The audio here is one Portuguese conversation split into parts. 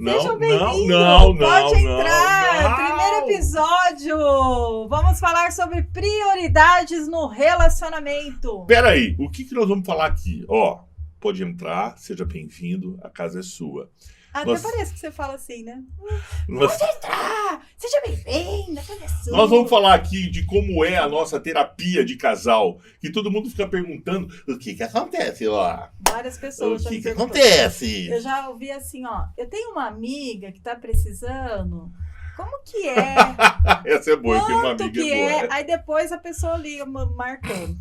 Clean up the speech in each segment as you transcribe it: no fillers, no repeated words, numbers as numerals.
Sejam Não, bem-vindos! não, Pode não, entrar! não. Primeiro episódio! Vamos falar sobre prioridades no relacionamento. Peraí, o que nós vamos falar aqui? Ó, pode entrar, seja bem-vindo, a casa é sua. Até parece que você fala assim, né? Nós, Pode entrar! Seja bem-vindo, a casa é sua. nós vamos falar aqui de como é a nossa terapia de casal, que todo mundo fica perguntando o que acontece lá. Várias pessoas O já me que perguntam. acontece? Eu já ouvi assim, ó. Eu tenho uma amiga que tá precisando. Como que é? Essa é boa, eu tenho uma Quanto amiga que boa. é? Aí depois a pessoa liga marcando.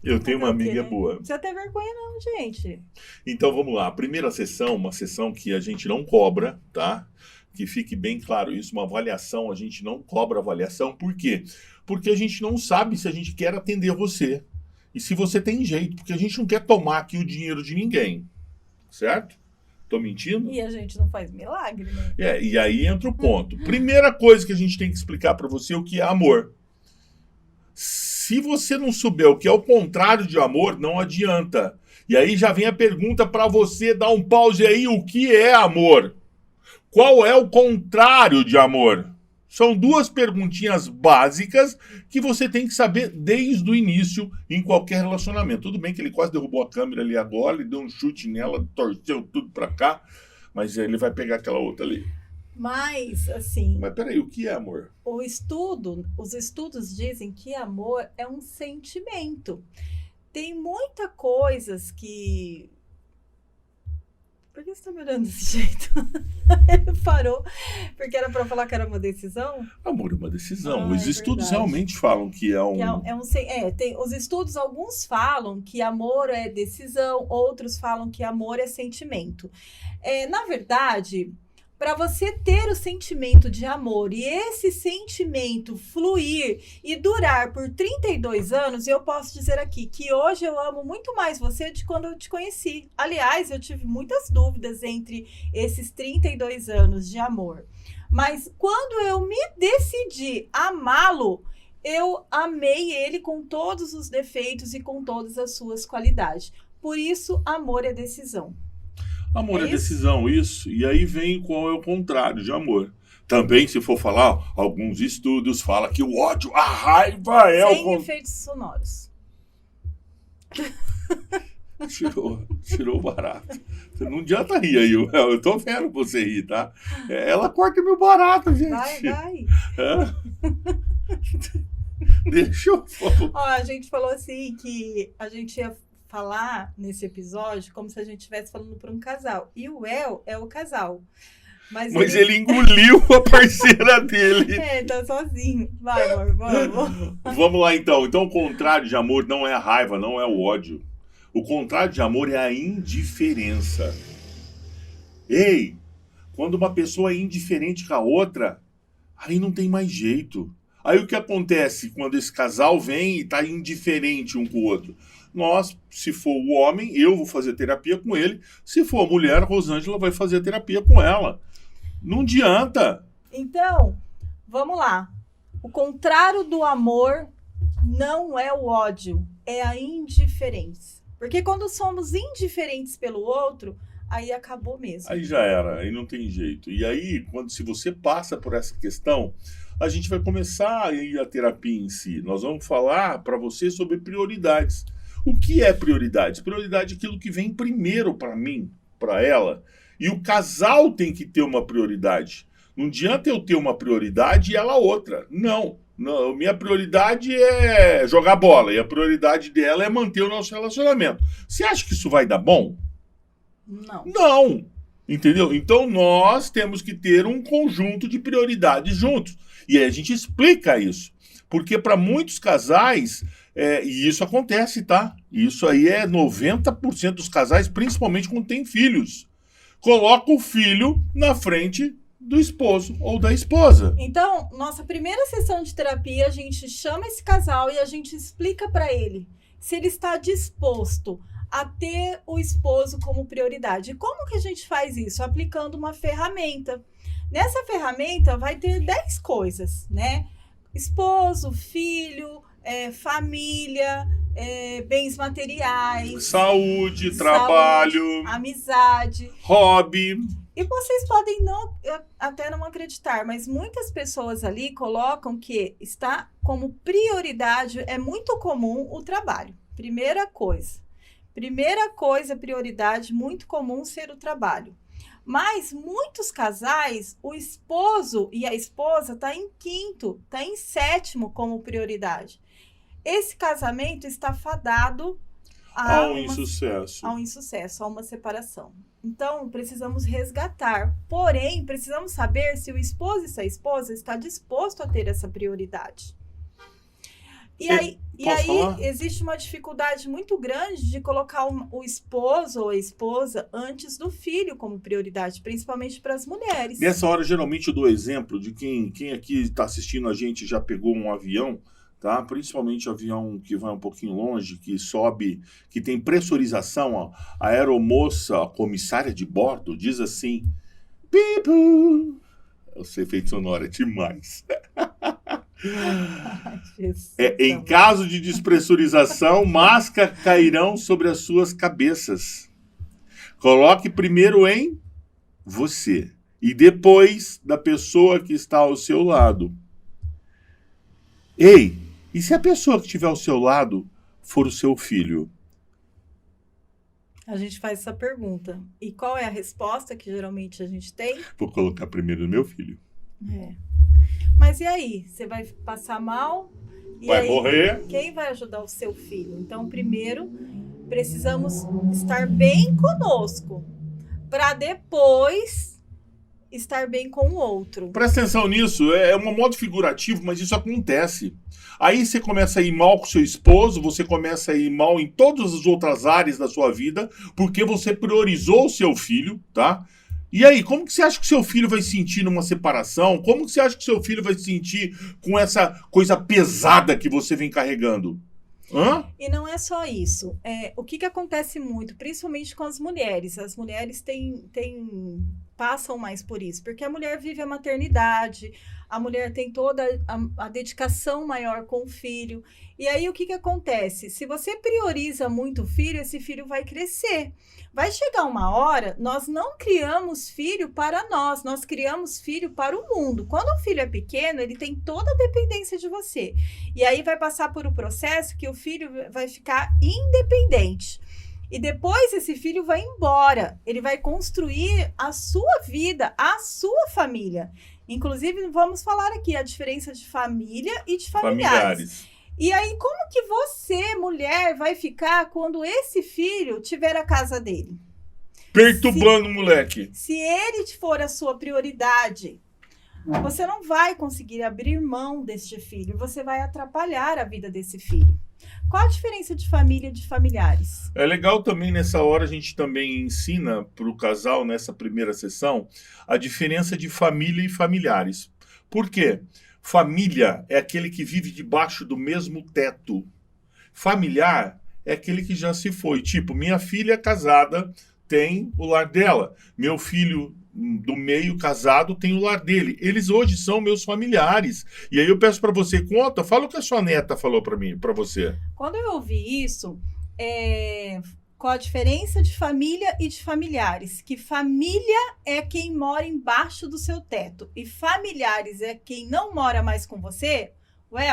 Eu tenho uma Fazer o quê, amiga né? boa. Não precisa ter vergonha não, gente. Então vamos lá, a primeira sessão, uma sessão que a gente não cobra, tá? Que fique bem claro isso, uma avaliação, a gente não cobra avaliação, por quê? Porque a gente não sabe se a gente quer atender você e se você tem jeito, porque a gente não quer tomar aqui o dinheiro de ninguém, certo? Tô mentindo? E a gente não faz milagre, né? E aí entra o ponto. Primeira coisa que a gente tem que explicar pra você é o que é amor. Se você não souber o que é o contrário de amor, não adianta. E aí já vem a pergunta pra você, dar um pause aí, o que é amor? Qual é o contrário de amor? São duas perguntinhas básicas que você tem que saber desde o início em qualquer relacionamento. Tudo bem que ele quase derrubou a câmera ali agora, ele deu um chute nela, torceu tudo pra cá, mas ele vai pegar aquela outra ali. Mas, assim, Mas peraí, o que é amor? os estudos dizem que amor é um sentimento. Tem muita coisas que... Por que você tá me olhando desse jeito? Ele parou, porque era pra falar que era uma decisão? Amor é uma decisão. Ah, Os é estudos verdade. realmente falam que é um... Tem os estudos, alguns falam que amor é decisão, outros falam que amor é sentimento. Na verdade, para você ter o sentimento de amor e esse sentimento fluir e durar por 32 anos, eu posso dizer aqui que hoje eu amo muito mais você de quando eu te conheci. Aliás, eu tive muitas dúvidas entre esses 32 anos de amor. Mas quando eu me decidi amá-lo, eu amei ele com todos os defeitos e com todas as suas qualidades. Por isso, amor é decisão. Amor É é isso? decisão, isso. E aí vem qual é o contrário de amor. Também, se for falar, alguns estudos falam que o ódio, a raiva é o Sem contrário. efeitos sonoros. Tirou o barato. Você não adianta rir aí, eu tô vendo você rir, tá? Ela corta meu barato, gente. Vai. Hã? Deixa eu... Ó, a gente falou assim que a gente ia falar nesse episódio como se a gente estivesse falando para um casal. E o El é o casal. Mas ele engoliu a parceira dele. tá sozinho. Vai, amor, vamos. Vamos lá, então. Então, o contrário de amor não é a raiva, não é o ódio. O contrário de amor é a indiferença. Ei, quando uma pessoa é indiferente com a outra, aí não tem mais jeito. Aí o que acontece quando esse casal vem e tá indiferente um com o outro? Nós, se for o homem, eu vou fazer terapia com ele. Se for a mulher, a Rosângela vai fazer terapia com ela. Não adianta. Então, vamos lá. O contrário do amor não é o ódio, é a indiferença. Porque quando somos indiferentes pelo outro, aí acabou mesmo. Aí já era, aí não tem jeito. E aí, se você passa por essa questão, a gente vai começar a ir a terapia em si. Nós vamos falar para você sobre prioridades. O que é prioridade? Prioridade é aquilo que vem primeiro para mim, para ela. E o casal tem que ter uma prioridade. Não adianta eu ter uma prioridade e ela outra. Não, minha prioridade é jogar bola e a prioridade dela é manter o nosso relacionamento. Você acha que isso vai dar bom? Não. Não. Entendeu? Então nós temos que ter um conjunto de prioridades juntos. E aí a gente explica isso. Porque para muitos casais, e isso acontece, tá? Isso aí é 90% dos casais, principalmente quando tem filhos. Coloca o filho na frente do esposo ou da esposa. Então, nossa primeira sessão de terapia, a gente chama esse casal e a gente explica para ele se ele está disposto a ter o esposo como prioridade. E como que a gente faz isso? Aplicando uma ferramenta. Nessa ferramenta vai ter 10 coisas, né? Esposo, filho, família, bens materiais, Saúde, trabalho, amizade, hobby. E vocês podem até não acreditar, mas muitas pessoas ali colocam que está como prioridade, é muito comum o trabalho. Primeira coisa, prioridade, muito comum ser o trabalho. Mas muitos casais, o esposo e a esposa está em quinto, está em sétimo como prioridade. Esse casamento está fadado a um insucesso, a uma separação. Então, precisamos resgatar. Porém, precisamos saber se o esposo e se a esposa está disposto a ter essa prioridade. E aí existe uma dificuldade muito grande de colocar o esposo ou a esposa antes do filho como prioridade, principalmente para as mulheres. Nessa hora, geralmente, eu dou exemplo de quem aqui está assistindo a gente já pegou um avião, tá? Principalmente avião que vai um pouquinho longe, que sobe, que tem pressurização. Ó. A aeromoça, a comissária de bordo, diz assim: Pipo! Eu sei, efeito sonoro é demais. Em caso de despressurização, máscaras cairão sobre as suas cabeças. Coloque primeiro em você e depois da pessoa que está ao seu lado. Ei, e se a pessoa que estiver ao seu lado for o seu filho? A gente faz essa pergunta. E qual é a resposta que geralmente a gente tem? Vou colocar primeiro no meu filho. Mas e aí? Você vai passar mal? Vai morrer? Quem vai ajudar o seu filho? Então, primeiro, precisamos estar bem conosco, para depois estar bem com o outro. Presta atenção nisso, é um modo figurativo, mas isso acontece. Aí você começa a ir mal com seu esposo, você começa a ir mal em todas as outras áreas da sua vida, porque você priorizou o seu filho, tá? E aí, como que você acha que seu filho vai se sentir numa separação? Como que você acha que seu filho vai se sentir com essa coisa pesada que você vem carregando? Hã? E não é só isso. O que acontece muito, principalmente com as mulheres? As mulheres passam mais por isso, porque a mulher vive a maternidade, a mulher tem toda a dedicação maior com o filho. E aí, o que acontece? Se você prioriza muito o filho, esse filho vai crescer. Vai chegar uma hora, nós não criamos filho para nós criamos filho para o mundo. Quando o filho é pequeno, ele tem toda a dependência de você. E aí vai passar por um processo que o filho vai ficar independente. E depois esse filho vai embora. Ele vai construir a sua vida, a sua família. Inclusive, vamos falar aqui a diferença de família e de familiares. E aí, como que você, mulher, vai ficar quando esse filho tiver a casa dele? Perturbando o moleque. Se ele for a sua prioridade, você não vai conseguir abrir mão deste filho. Você vai atrapalhar a vida desse filho. Qual a diferença de família e de familiares? É legal também, nessa hora, a gente também ensina para o casal, nessa primeira sessão, a diferença de família e familiares. Por quê? Família é aquele que vive debaixo do mesmo teto. Familiar é aquele que já se foi. Tipo, minha filha casada tem o lar dela. Meu filho do meio casado tem o lar dele. Eles hoje são meus familiares. E aí eu peço para você, fala o que a sua neta falou para você. Quando eu ouvi isso, qual a diferença de família e de familiares? Que família é quem mora embaixo do seu teto e familiares é quem não mora mais com você.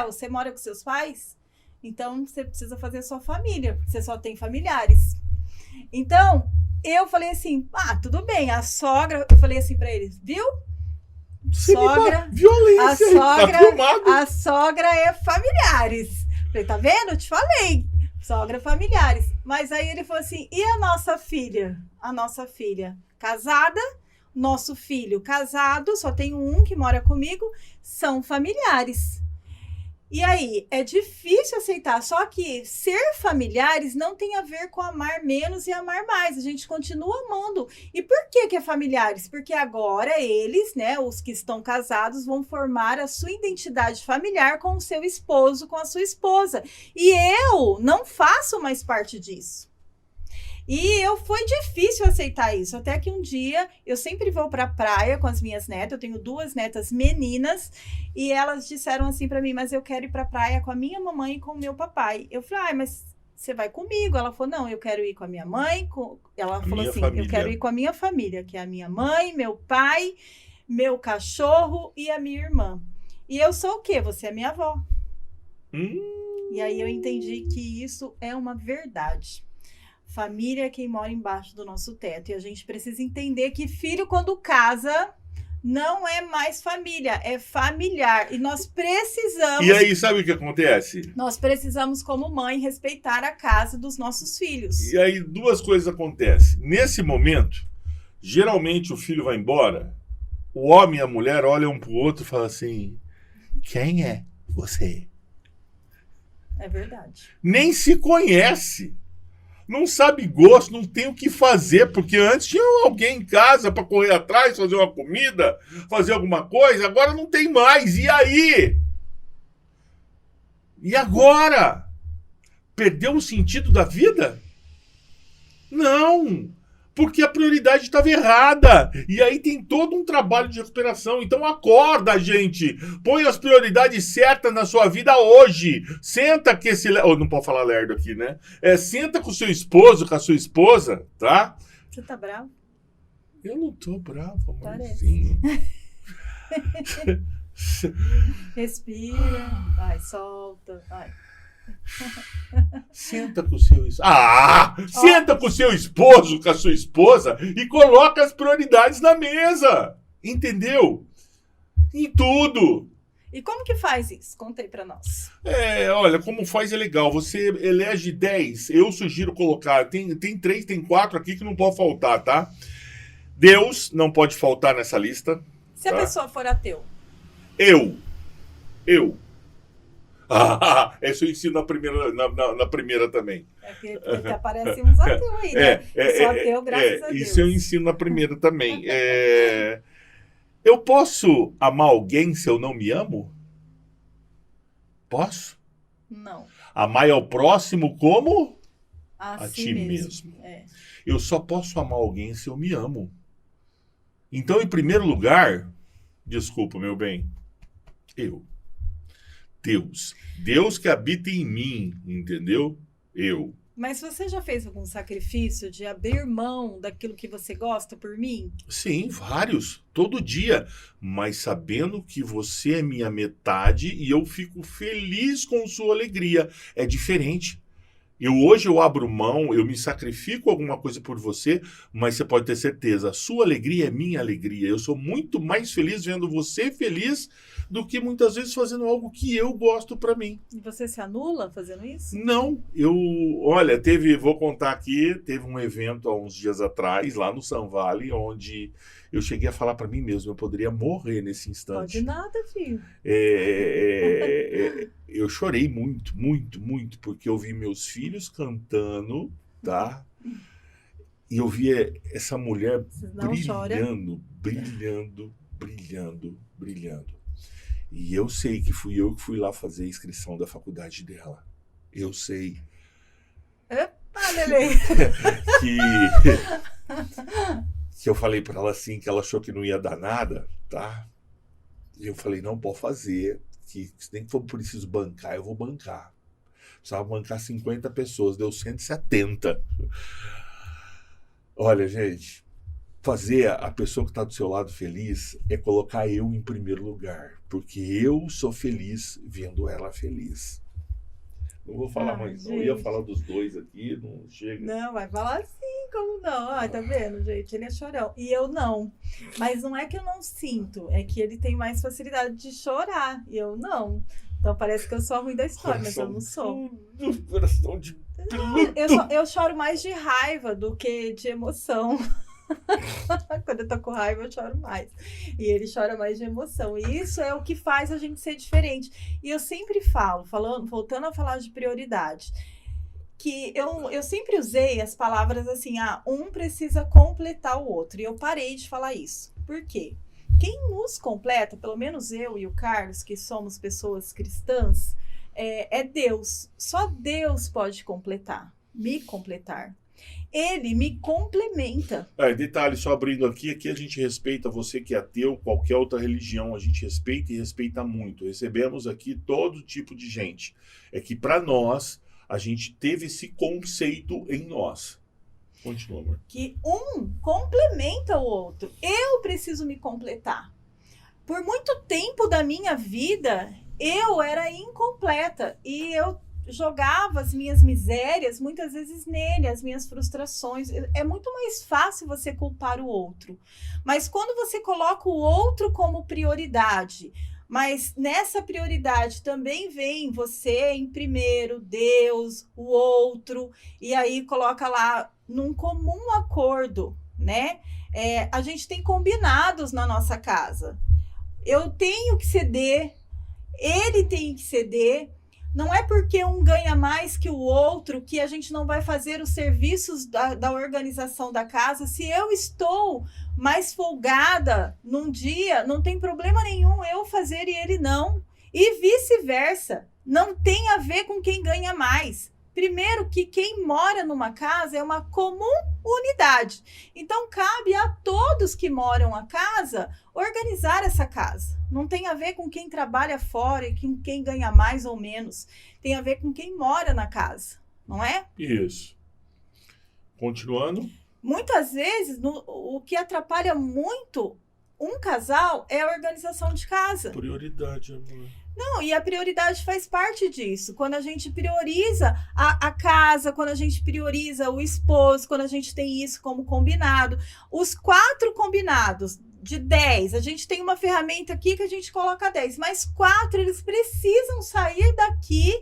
Você mora com seus pais? Então, você precisa fazer sua família, porque você só tem familiares. Então, eu falei assim, tudo bem, a sogra... Eu falei assim pra eles, viu? Sogra... Violência, tá filmado. A sogra é familiares. Falei, tá vendo? Eu te falei. Sogra familiares. Mas aí ele falou assim, e a nossa filha? A nossa filha casada, nosso filho casado, só tem um que mora comigo, são familiares. E aí, é difícil aceitar, só que ser familiares não tem a ver com amar menos e amar mais, a gente continua amando. E por que é familiares? Porque agora eles, né, os que estão casados, vão formar a sua identidade familiar com o seu esposo, com a sua esposa. E eu não faço mais parte disso. E foi difícil aceitar isso, até que um dia eu sempre vou para a praia com as minhas netas, eu tenho 2 netas meninas, e elas disseram assim para mim, mas eu quero ir para a praia com a minha mamãe e com o meu papai. Eu falei, mas você vai comigo. Ela falou, não, eu quero ir com a minha mãe. Ela falou minha assim, família. eu quero ir com a minha família, que é a minha mãe, meu pai, meu cachorro e a minha irmã. E eu sou o quê? Você é minha avó. E aí eu entendi que isso é uma verdade. Família é quem mora embaixo do nosso teto. E a gente precisa entender que filho, quando casa, não é mais família, é familiar. E nós precisamos... E aí, sabe o que acontece? Nós precisamos, como mãe, respeitar a casa dos nossos filhos. E aí, duas coisas acontecem. Nesse momento, geralmente o filho vai embora, o homem e a mulher olham um pro outro e falam assim, quem é você? É verdade. Nem se conhece. Não sabe gosto, não tem o que fazer, porque antes tinha alguém em casa para correr atrás, fazer uma comida, fazer alguma coisa, agora não tem mais. E aí? E agora? Perdeu o sentido da vida? Não, porque a prioridade estava errada. E aí tem todo um trabalho de recuperação. Então acorda, gente. Põe as prioridades certas na sua vida hoje. Senta com esse... não pode falar lerdo aqui, né? Senta com o seu esposo, com a sua esposa, tá? Você tá bravo? Eu não tô bravo, Parece. Respira. Vai, solta. Vai. Senta com o seu Senta com o seu esposo, com a sua esposa e coloca as prioridades na mesa. Entendeu? Em tudo. E como que faz isso? Conta aí pra nós. Olha, como faz é legal. Você elege 10. Eu sugiro colocar. Tem 3, tem 4 aqui que não pode faltar, tá? Deus não pode faltar nessa lista. Se a pessoa for ateu? Eu. Esse eu ensino na primeira também. Porque aparecem uns ateus aí, né? Sou ateu, graças a Deus. Isso eu ensino na primeira também. Eu posso amar alguém se eu não me amo? Posso? Não. Amar ao próximo como? A ti mesmo. É. Eu só posso amar alguém se eu me amo. Então, em primeiro lugar, desculpa, meu bem, Deus que habita em mim, entendeu? Eu. Mas você já fez algum sacrifício de abrir mão daquilo que você gosta por mim? Sim, vários, todo dia, mas sabendo que você é minha metade e eu fico feliz com sua alegria. É diferente. Hoje eu abro mão, eu me sacrifico alguma coisa por você, mas você pode ter certeza, a sua alegria é minha alegria. Eu sou muito mais feliz vendo você feliz do que muitas vezes fazendo algo que eu gosto pra mim. E você se anula fazendo isso? Não, olha, vou contar aqui, teve um evento há uns dias atrás, lá no Sun Valley, onde eu cheguei a falar pra mim mesmo, eu poderia morrer nesse instante. Pode nada, filho. Eu chorei muito, muito, muito, porque eu vi meus filhos cantando, tá? E eu vi essa mulher brilhando. E eu sei que fui eu que fui lá fazer a inscrição da faculdade dela. Eu sei. Epa, Lelê! que eu falei pra ela assim, que ela achou que não ia dar nada, tá? E eu falei, não, pode fazer, que se nem que for preciso bancar, eu vou bancar. Precisava bancar 50 pessoas, deu 170. Olha, gente, fazer a pessoa que está do seu lado feliz é colocar eu em primeiro lugar, porque eu sou feliz vendo ela feliz. Não vou falar mais, não. Eu ia falar dos dois aqui, não chega. Não, vai falar sim, como não? Tá vendo, gente? Ele é chorão. E eu não. Mas não é que eu não sinto, é que ele tem mais facilidade de chorar. E eu não. Então parece que eu sou a ruim da história, mas eu não sou. Coração de eu choro mais de raiva do que de emoção. Quando eu tô com raiva, eu choro mais. E ele chora mais de emoção. E isso é o que faz a gente ser diferente. E eu sempre voltando a falar de prioridade, que eu sempre usei as palavras assim, um precisa completar o outro. E eu parei de falar isso. Por quê? Quem nos completa, pelo menos eu e o Carlos, que somos pessoas cristãs, é Deus. Só Deus pode me completar. Ele me complementa. Detalhe, só abrindo aqui a gente respeita você que é ateu, qualquer outra religião, a gente respeita e respeita muito. Recebemos aqui todo tipo de gente. É que para nós, a gente teve esse conceito em nós. Continua, amor. Que um complementa o outro. Eu preciso me completar. Por muito tempo da minha vida, eu era incompleta e eu jogava as minhas misérias muitas vezes nele, as minhas frustrações. É muito mais fácil você culpar o outro. Mas quando você coloca o outro como prioridade, mas nessa prioridade também vem você em primeiro, Deus, o outro, e aí coloca lá num comum acordo, né? A gente tem combinados na nossa casa. Eu tenho que ceder, ele tem que ceder. Não é porque um ganha mais que o outro que a gente não vai fazer os serviços da organização da casa. Se eu estou mais folgada num dia, não tem problema nenhum eu fazer e ele não. E vice-versa. Não tem a ver com quem ganha mais. Primeiro que quem mora numa casa é uma comum unidade. Então, cabe a todos que moram a casa organizar essa casa. Não tem a ver com quem trabalha fora e com quem ganha mais ou menos. Tem a ver com quem mora na casa, não é? Isso. Continuando. Muitas vezes, o que atrapalha muito um casal é a organização de casa. Prioridade, amor. Não, e a prioridade faz parte disso. Quando a gente prioriza a casa, quando a gente prioriza o esposo, quando a gente tem isso como combinado. Os 4 combinados de 10, a gente tem uma ferramenta aqui que a gente coloca 10, mas 4 eles precisam sair daqui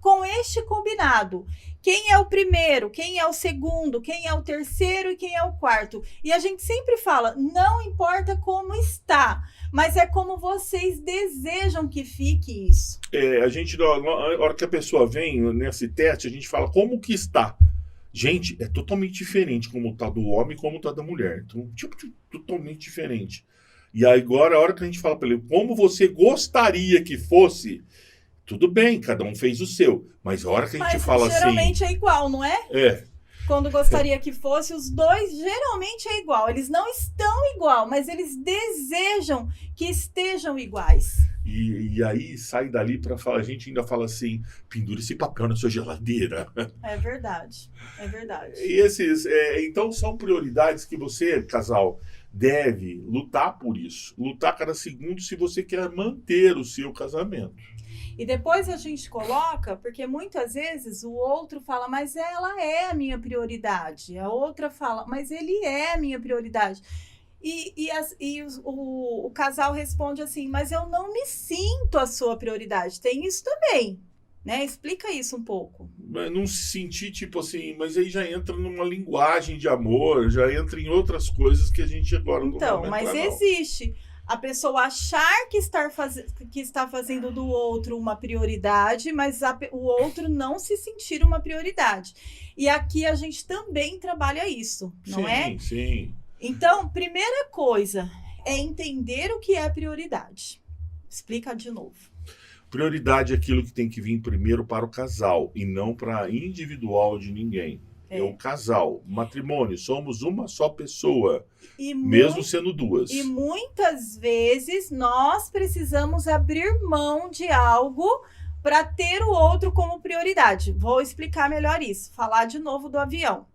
com este combinado. Quem é o primeiro, quem é o segundo, quem é o terceiro e quem é o quarto. E a gente sempre fala, não importa como está, mas é como vocês desejam que fique isso. A hora que a pessoa vem nesse teste, a gente fala como que está. Gente, é totalmente diferente como está do homem e como está da mulher. Então, totalmente diferente. E aí, agora, a hora que a gente fala para ele, como você gostaria que fosse, tudo bem, cada um fez o seu. Mas a hora que a gente fala assim... geralmente é igual, não é? É. Quando gostaria que fosse, os dois geralmente é igual. Eles não estão igual, mas eles desejam que estejam iguais. E aí sai dali para falar, a gente ainda fala assim, pendura esse papel na sua geladeira. É verdade, é verdade. E então são prioridades que você, casal, deve lutar por isso. Lutar cada segundo se você quer manter o seu casamento. E depois a gente coloca, porque muitas vezes o outro fala, mas ela é a minha prioridade. A outra fala, mas ele é a minha prioridade. O casal responde assim, mas eu não me sinto a sua prioridade. Tem isso também, né? Explica isso um pouco. Mas não se sentir tipo assim, mas aí já entra numa linguagem de amor, já entra em outras coisas que a gente agora não vai entrar, mas existe a pessoa achar que está fazendo do outro uma prioridade, mas o outro não se sentir uma prioridade. E aqui a gente também trabalha isso, não é? Sim, sim. Então, primeira coisa é entender o que é prioridade. Explica de novo. Prioridade é aquilo que tem que vir primeiro para o casal e não para individual de ninguém. É o casal, matrimônio, somos uma só pessoa, mesmo sendo duas. E muitas vezes nós precisamos abrir mão de algo para ter o outro como prioridade. Vou explicar melhor isso. Falar de novo do avião.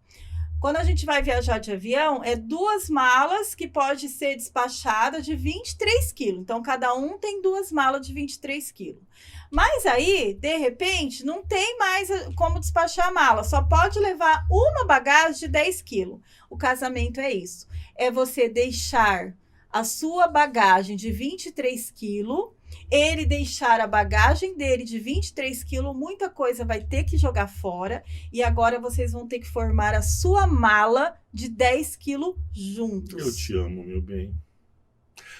Quando a gente vai viajar de avião, é 2 malas que pode ser despachada de 23 quilos. Então, cada um tem 2 malas de 23 quilos. Mas aí, de repente, não tem mais como despachar a mala. Só pode levar uma bagagem de 10 quilos. O casamento é isso. É você deixar a sua bagagem de 23 quilos, ele deixar a bagagem dele de 23 quilos, muita coisa vai ter que jogar fora. E agora vocês vão ter que formar a sua mala de 10 quilos juntos. Eu te amo, meu bem.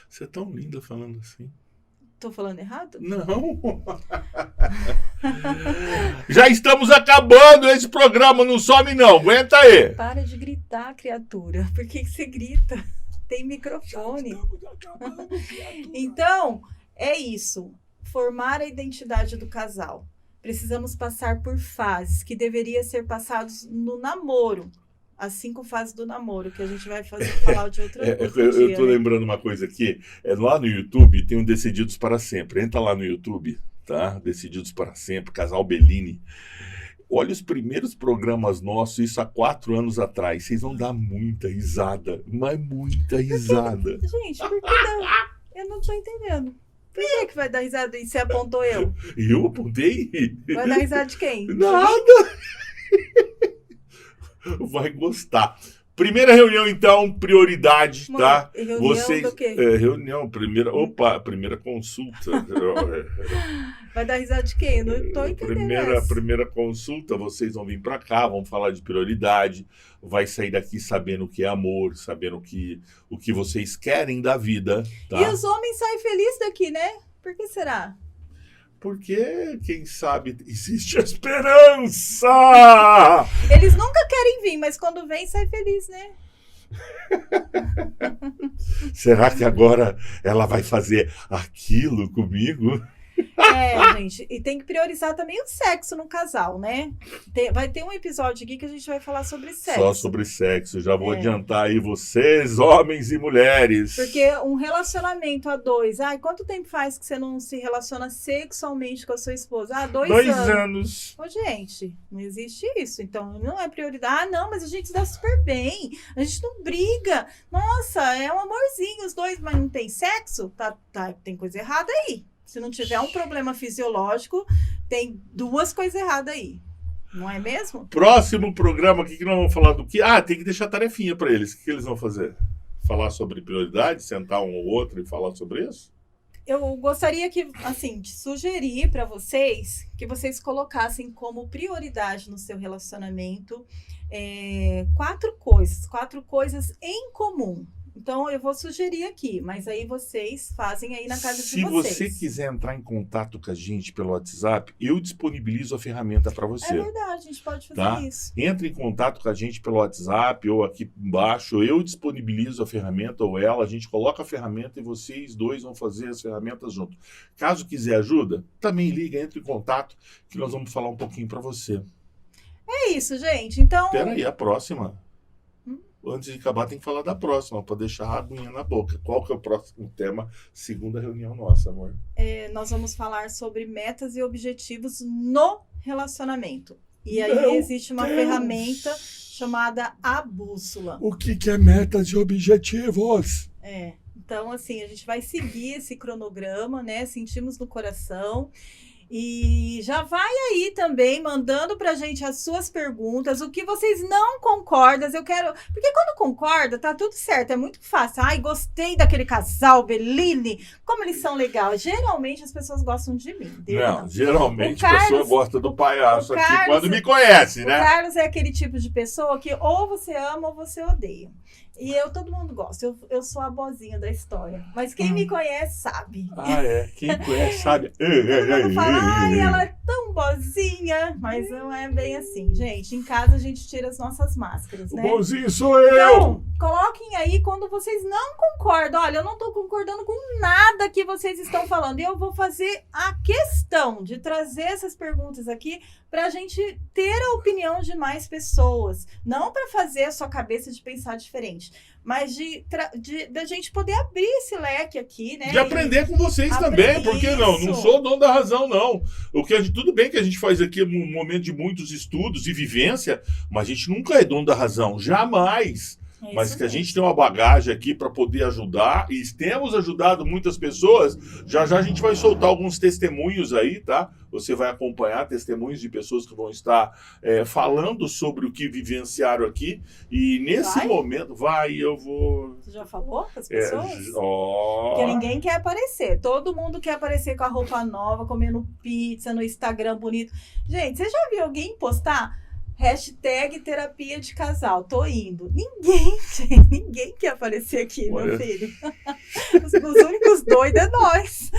Você é tão linda falando assim. Tô falando errado? Não. Já estamos acabando esse programa, não some não, aguenta aí. Para de gritar, criatura. Por que você grita? Tem microfone. Já estamos acabando, criatura. Então, é isso. Formar a identidade do casal. Precisamos passar por fases que deveriam ser passados no namoro. As 5 fases do namoro, que a gente vai falar de outra coisa. Eu tô lembrando uma coisa aqui. Lá no YouTube tem um Decididos para Sempre. Entra lá no YouTube, tá? Decididos para Sempre, Casal Bellini. Olha os primeiros programas nossos, isso há 4 anos atrás. Vocês vão dar muita risada, mas muita risada. Gente, por que dá? Eu não tô entendendo. Por que vai dar risada e você apontou eu? Eu apontei? Vai dar risada de quem? Nada! Vai gostar. Primeira reunião, então, prioridade, tá? Reunião do quê? Reunião, primeira consulta. Vai dar risada de quem? Eu não tô entendendo. Primeira consulta, vocês vão vir para cá, vão falar de prioridade, vai sair daqui sabendo o que é amor, sabendo o que vocês querem da vida, tá? E os homens saem felizes daqui, né? Por que será? Porque, quem sabe, existe a esperança! Eles nunca querem vir, mas quando vem, sai feliz, né? Será que agora ela vai fazer aquilo comigo? Gente, e tem que priorizar também o sexo no casal, né? Vai ter um episódio aqui que a gente vai falar sobre sexo. Só sobre sexo, já vou adiantar aí vocês, homens e mulheres. Porque um relacionamento a 2, quanto tempo faz que você não se relaciona sexualmente com a sua esposa? 2 anos. 2 anos. Ô, gente, não existe isso, então não é prioridade. Não, mas a gente se dá super bem, a gente não briga. Nossa, é um amorzinho os dois, mas não tem sexo? Tem coisa errada aí. Se não tiver um problema fisiológico, tem 2 coisas erradas aí. Não é mesmo? Próximo programa aqui que nós vamos falar do que? Tem que deixar tarefinha para eles. O que eles vão fazer? Falar sobre prioridade? Sentar um ou outro e falar sobre isso? Eu gostaria de sugerir para vocês que vocês colocassem como prioridade no seu relacionamento 4 coisas em comum. Então, eu vou sugerir aqui, mas aí vocês fazem aí na casa de vocês. Se você quiser entrar em contato com a gente pelo WhatsApp, eu disponibilizo a ferramenta para você. É verdade, a gente pode fazer isso. Entre em contato com a gente pelo WhatsApp ou aqui embaixo, eu disponibilizo a ferramenta ou ela, a gente coloca a ferramenta e vocês 2 vão fazer as ferramentas junto. Caso quiser ajuda, também liga, entre em contato que nós vamos falar um pouquinho para você. É isso, gente. Então... Espera aí, a próxima. Antes de acabar, tem que falar da próxima, para deixar a aguinha na boca. Qual que é o próximo tema? Segunda reunião nossa, amor. Nós vamos falar sobre metas e objetivos no relacionamento. E aí existe uma ferramenta chamada a bússola. O que é metas e objetivos? Então, assim, a gente vai seguir esse cronograma, né? Sentimos no coração. E já vai aí também mandando pra gente as suas perguntas, o que vocês não concordam. Eu quero. Porque quando concorda, tá tudo certo, é muito fácil. Gostei daquele casal, Bellini, como eles são legais. Geralmente as pessoas gostam de mim. Geralmente a pessoa gosta do palhaço aqui quando me conhece, né? O Carlos é aquele tipo de pessoa que ou você ama ou você odeia. E todo mundo gosta. Eu sou a boazinha da história. Mas quem me conhece sabe. Quem conhece sabe. Todo mundo fala, ela é tão boazinha. Mas não é bem assim, gente. Em casa a gente tira as nossas máscaras, né? O bonzinho sou eu! Então, coloquem aí quando vocês não concordam. Olha, eu não tô concordando com nada que vocês estão falando. E eu vou fazer a questão de trazer essas perguntas aqui para a gente ter a opinião de mais pessoas. Não para fazer a sua cabeça de pensar diferente, mas da gente poder abrir esse leque aqui, né? De aprender com vocês também, porque não sou o dono da razão, não. Tudo bem que a gente faz aqui um momento de muitos estudos e vivência, mas a gente nunca é dono da razão, jamais. Mas que a gente tem uma bagagem aqui para poder ajudar, e temos ajudado muitas pessoas. Já a gente vai soltar alguns testemunhos aí, tá? Você vai acompanhar testemunhos de pessoas que vão estar falando sobre o que vivenciaram aqui. E nesse momento, eu vou... Você já falou com as pessoas? Porque ninguém quer aparecer. Todo mundo quer aparecer com a roupa nova, comendo pizza no Instagram bonito. Gente, você já viu alguém postar? #terapia de casal, tô indo. Ninguém quer aparecer aqui, meu filho. Os únicos doidos é nós.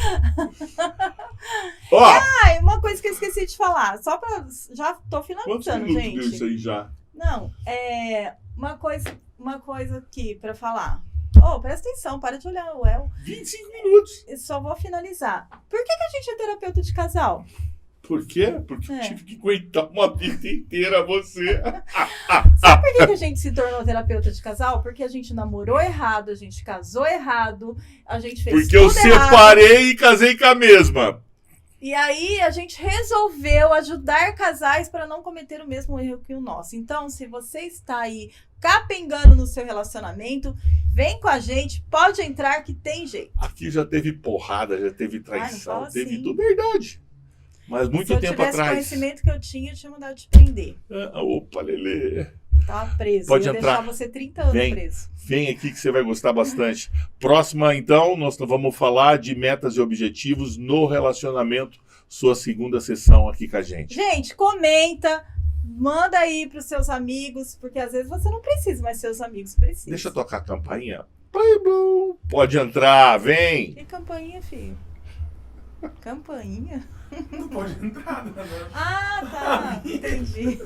Uma coisa que eu esqueci de falar, já tô finalizando, gente. Quantos minutos gente. deu isso aí já? Não, uma coisa aqui pra falar. Presta atenção, para de olhar o El. 25 minutos. Eu só vou finalizar. Por que a gente é terapeuta de casal? Por quê? Porque eu tive que aguentar uma vida inteira você. Sabe por que a gente se tornou terapeuta de casal? Porque a gente namorou errado, a gente casou errado, a gente fez tudo errado. Porque eu separei e casei com a mesma. E aí a gente resolveu ajudar casais para não cometer o mesmo erro que o nosso. Então, se você está aí capengando no seu relacionamento, vem com a gente, pode entrar que tem jeito. Aqui já teve porrada, já teve traição, não teve assim. tudo, verdade. Mas muito tempo Se eu tivesse atrás. conhecimento que eu tinha mandado te prender. Opa, Lelê. Tava preso. Pode ia entrar. deixar você 30 anos preso. Vem aqui que você vai gostar bastante. Próxima, então, nós vamos falar de metas e objetivos no relacionamento. Sua segunda sessão aqui com a gente. Gente, comenta, manda aí pros seus amigos, porque às vezes você não precisa, mas seus amigos precisam. Deixa eu tocar a campainha. Pode entrar, vem. Que campainha, filho? Campainha? Não pode entrar, né? Ah, tá. Entendi.